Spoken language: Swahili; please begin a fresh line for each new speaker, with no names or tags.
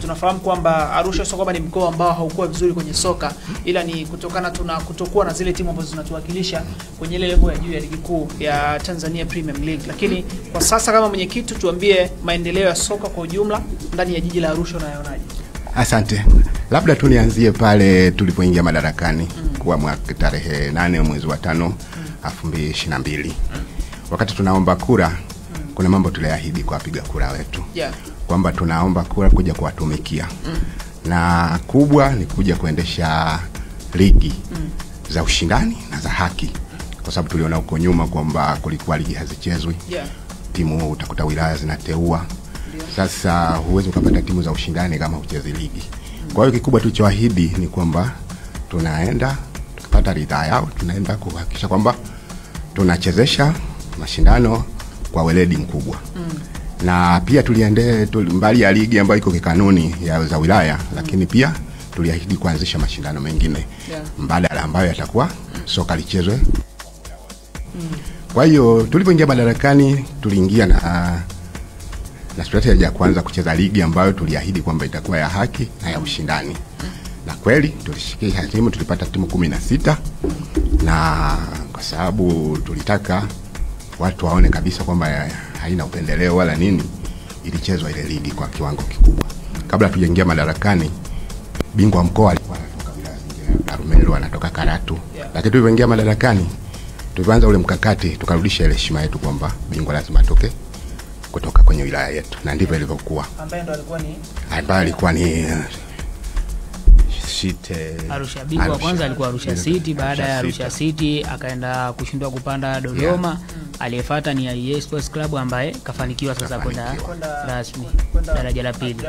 Tunafahamu kwamba Arusha sio kwamba ni mkoa ambao haukuwa vizuri kwenye soka, ila ni kutokana kutokuwa na zile timu ambazo zinatuwakilisha kwenye ile level ya juu ya ligi kuu ya Tanzania Premier League. Lakini kwa sasa kama mwenyekiti, tuambie maendeleo ya soka kwa ujumla ndani ya jiji la Arusha unayonaje?
Asante. Labda tu nianzie pale tulipoingia madarakani kwa mwaka tarehe 8 mwezi wa 5 2022. Wakati tunaomba kura, kuna mambo tuliahidi kwa wapiga kura wetu. Kwamba tunaomba kura kuja kuwatumikia. Na kubwa ni kuja kuendesha ligi za ushindani na za haki. Kwa sababu tuliona huko nyuma kwamba kulikuwa ligi hazichezwi. Timu utakuta wilaya zinateua. Sasa huwezi ukapata timu za ushindani kama uchezi ligi. Kwa hiyo kikubwa tulichoahidi ni kwamba tunaenda tukipata ridhaa yao, tunaenda kuhakikisha kwamba tunachezesha mashindano kwa weledi mkubwa. Na pia tuliende mbali ya ligi ambayo iko kikanuni ya za wilaya, lakini pia tuliahidi kuanzisha mashindano mengine mbadala ambayo yatakuwa soka lichezwe. Kwa hiyo tulipoingia madarakani tuliingia na strategy ya kwanza kucheza ligi ambayo tuliahidi kwamba itakuwa ya haki na ya ushindani. Na kweli tulishikia timu, tulipata timu 16, na kwa sababu tulitaka watu waone kabisa kwamba haina upendeleo wala nini, ilichezwa ile ligi kwa kiwango kikubwa. Kabla tujaingia madarakani, bingwa mkoa alikuwa anatoka wilaya zingine, Arumelu anatoka Karatu. Lakini tulipoingia madarakani, tulianza ule mkakati, tukarudisha ile heshima yetu kwamba bingwa lazima atoke kutoka kwenye wilaya yetu, na ndivyo ilivyokuwa.
Ambaye ndo
alikuwa ni
Arusha. Bingwa kwanza alikuwa Arusha City, baada ya Arusha City akaenda kushindwa kupanda Dodoma. Aliyefuata ni IS Sports Club ambaye kafanikiwa sasa kwenda rasmi daraja la pili.